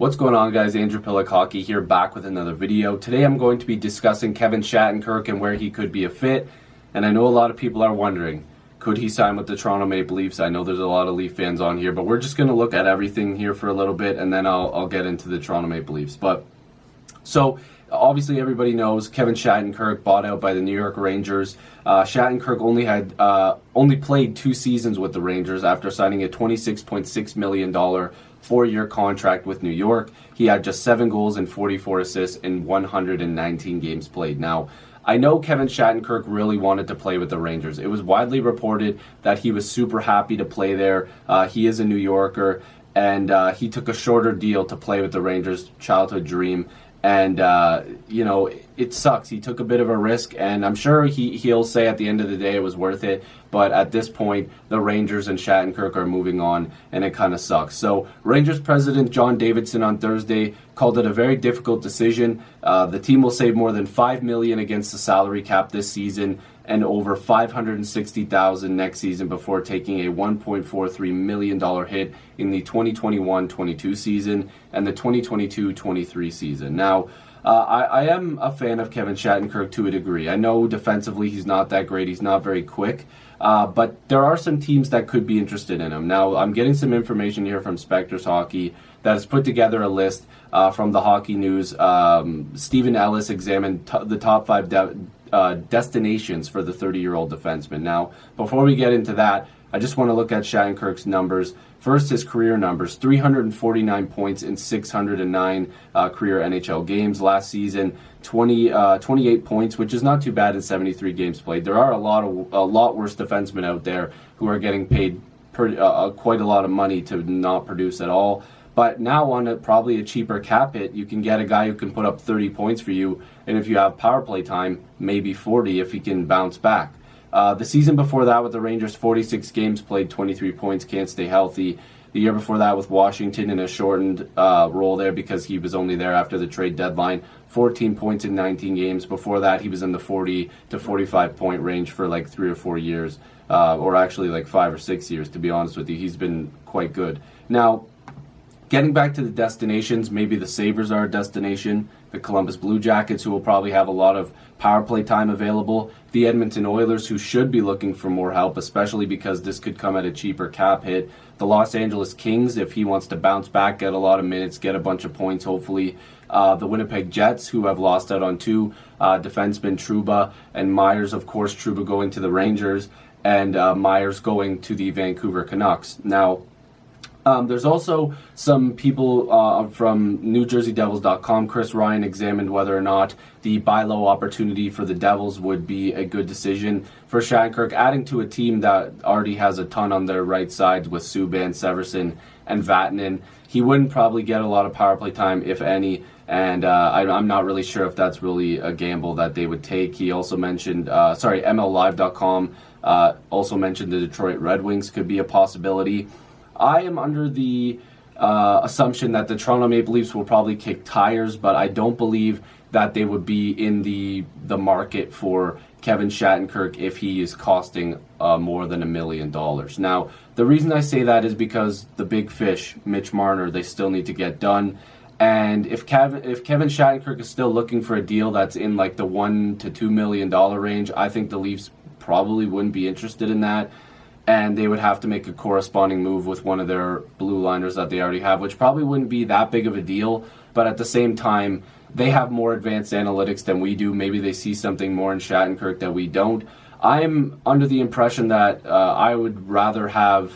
What's going on, guys? Andrew Piluk Hockey here, back with another video. Today I'm going to be discussing Kevin Shattenkirk and where he could be a fit. And I know a lot of people are wondering, could he sign with the Toronto Maple Leafs? I know there's a lot of Leaf fans on here, but we're just going to look at everything here for a little bit, and then I'll get into the Toronto Maple Leafs. So obviously everybody knows Kevin Shattenkirk bought out by the New York Rangers. Shattenkirk only played 2 seasons with the Rangers after signing a $26.6 million 4-year contract with New York. He had just 7 goals and 44 assists in 119 games played. Now, I know Kevin Shattenkirk really wanted to play with the Rangers. It was widely reported that he was super happy to play there. He is a New Yorker, and he took a shorter deal to play with the Rangers, childhood dream. And, it sucks. He took a bit of a risk, and I'm sure he'll say at the end of the day it was worth it. But at this point, the Rangers and Shattenkirk are moving on, and it kind of sucks. So Rangers president John Davidson on Thursday called it a very difficult decision. The team will save more than $5 million against the salary cap this season and over $560,000 next season before taking a $1.43 million hit in the 2021-22 season and the 2022-23 season. Now, I am a fan of Kevin Shattenkirk to a degree. I know defensively he's not that great. He's not very quick. But there are some teams that could be interested in him. Now, I'm getting some information here from Specters Hockey that has put together a list from the Hockey News. Stephen Ellis examined the top 5 destinations for the 30-year-old defenseman. Now, before we get into that, I just want to look at Shattenkirk's numbers. First, his career numbers: 349 points in 609 career NHL games. Last season, 28 points, which is not too bad in 73 games played. There are a lot worse defensemen out there who are getting paid quite a lot of money to not produce at all. But now on probably a cheaper cap hit, you can get a guy who can put up 30 points for you, and if you have power play time, maybe 40 if he can bounce back. The season before that with the Rangers, 46 games played, 23 points, can't stay healthy. The year before that with Washington in a shortened role there because he was only there after the trade deadline, 14 points in 19 games. Before that, he was in the 40 to 45 point range for like 3 or 4 years, or actually like 5 or 6 years, to be honest with you. He's been quite good. Now, getting back to the destinations, maybe the Sabres are a destination, the Columbus Blue Jackets, who will probably have a lot of power play time available, the Edmonton Oilers, who should be looking for more help, especially because this could come at a cheaper cap hit, the Los Angeles Kings, if he wants to bounce back, get a lot of minutes, get a bunch of points, hopefully, the Winnipeg Jets, who have lost out on 2 defensemen, Trouba and Myers. Of course, Trouba going to the Rangers, and Myers going to the Vancouver Canucks. Now, there's also some people from NewJerseyDevils.com. Chris Ryan examined whether or not the buy low opportunity for the Devils would be a good decision for Shattenkirk, adding to a team that already has a ton on their right side with Subban, Severson, and Vatanen. He wouldn't probably get a lot of power play time, if any, and I'm not really sure if that's really a gamble that they would take. He also mentioned, MLLive.com also mentioned the Detroit Red Wings could be a possibility. I am under the assumption that the Toronto Maple Leafs will probably kick tires, but I don't believe that they would be in the market for Kevin Shattenkirk if he is costing more than $1 million. Now, the reason I say that is because the big fish, Mitch Marner, they still need to get done. And if Kevin Shattenkirk is still looking for a deal that's in like the $1 to $2 million range, I think the Leafs probably wouldn't be interested in that. And they would have to make a corresponding move with one of their blue liners that they already have, which probably wouldn't be that big of a deal. But at the same time, they have more advanced analytics than we do. Maybe they see something more in Shattenkirk that we don't. I'm under the impression that I would rather have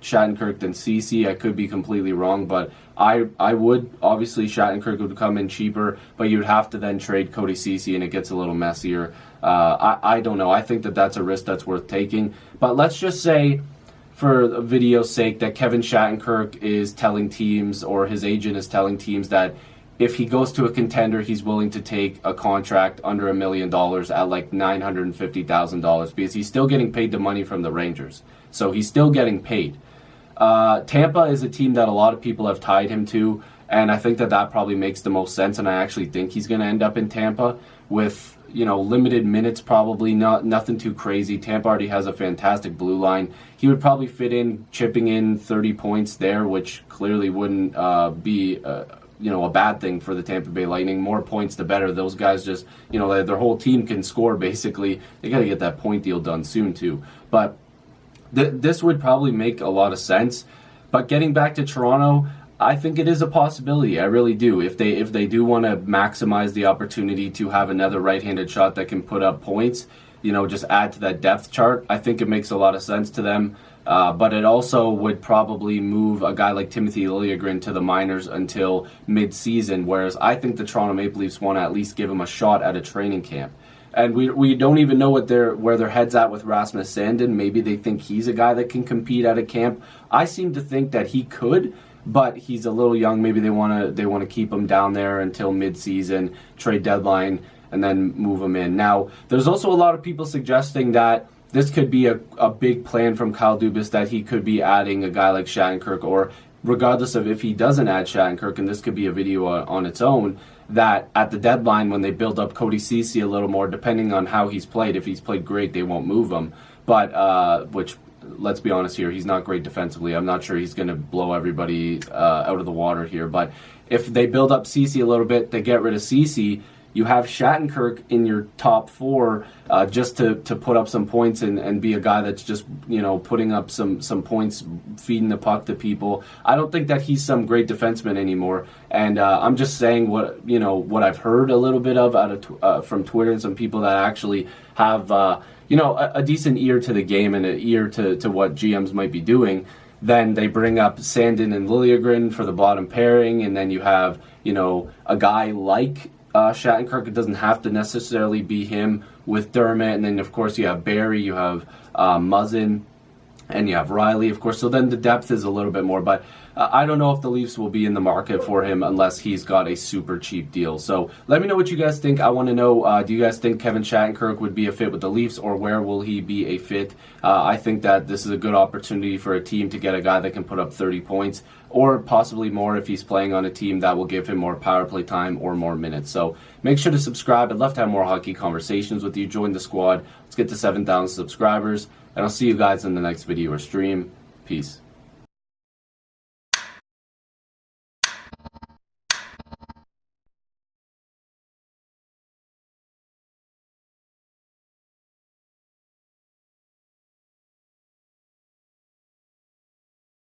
Shattenkirk than Ceci. I could be completely wrong, but I would. Obviously, Shattenkirk would come in cheaper, but you'd have to then trade Cody Ceci, and it gets a little messier. I don't know. I think that that's a risk that's worth taking. But let's just say, for the video's sake, that Kevin Shattenkirk is telling teams, or his agent is telling teams, that if he goes to a contender, he's willing to take a contract under $1 million at like $950,000 because he's still getting paid the money from the Rangers. So he's still getting paid. Tampa is a team that a lot of people have tied him to, and I think that probably makes the most sense, and I actually think he's going to end up in Tampa. with, you know, limited minutes, probably nothing too crazy. Tampa already has a fantastic blue line. He would probably fit in chipping in 30 points there, which clearly wouldn't be you know, a bad thing for the Tampa Bay Lightning. More points the better. Those guys just, you know, their whole team can score basically. They got to get that point deal done soon too. But this would probably make a lot of sense. But getting back to Toronto, I think it is a possibility. I really do. If they do want to maximize the opportunity to have another right-handed shot that can put up points, you know, just add to that depth chart, I think it makes a lot of sense to them. But it also would probably move a guy like Timothy Liljegren to the minors until mid-season, whereas I think the Toronto Maple Leafs want to at least give him a shot at a training camp. And we don't even know where their head's at with Rasmus Sandin. Maybe they think he's a guy that can compete at a camp. I seem to think that he could, but he's a little young. Maybe they want to keep him down there until mid-season, trade deadline, and then move him in. Now, there's also a lot of people suggesting that this could be a big plan from Kyle Dubas, that he could be adding a guy like Shattenkirk, or regardless of if he doesn't add Shattenkirk, and this could be a video on its own, that at the deadline when they build up Cody Ceci a little more, depending on how he's played, if he's played great, they won't move him. But, which, let's be honest here, he's not great defensively. I'm not sure he's going to blow everybody out of the water here. But if they build up Ceci a little bit, they get rid of Ceci, you have Shattenkirk in your top four just to put up some points and be a guy that's just, you know, putting up some points, feeding the puck to people. I don't think that he's some great defenseman anymore. And I'm just saying what I've heard a little bit of from Twitter and some people that actually have you know, a decent ear to the game and an ear to what GMs might be doing. Then they bring up Sandin and Liljegren for the bottom pairing, and then you have, you know, a guy like Shattenkirk. It doesn't have to necessarily be him with Dermott, and then of course you have Barry, you have Muzzin, and you have Riley, of course. So then the depth is a little bit more, but I don't know if the Leafs will be in the market for him unless he's got a super cheap deal. So let me know what you guys think. I want to know, do you guys think Kevin Shattenkirk would be a fit with the Leafs, or where will he be a fit? I think that this is a good opportunity for a team to get a guy that can put up 30 points, or possibly more if he's playing on a team that will give him more power play time or more minutes. So make sure to subscribe. I'd love to have more hockey conversations with you. Join the squad. Let's get to 7,000 subscribers, and I'll see you guys in the next video or stream. Peace.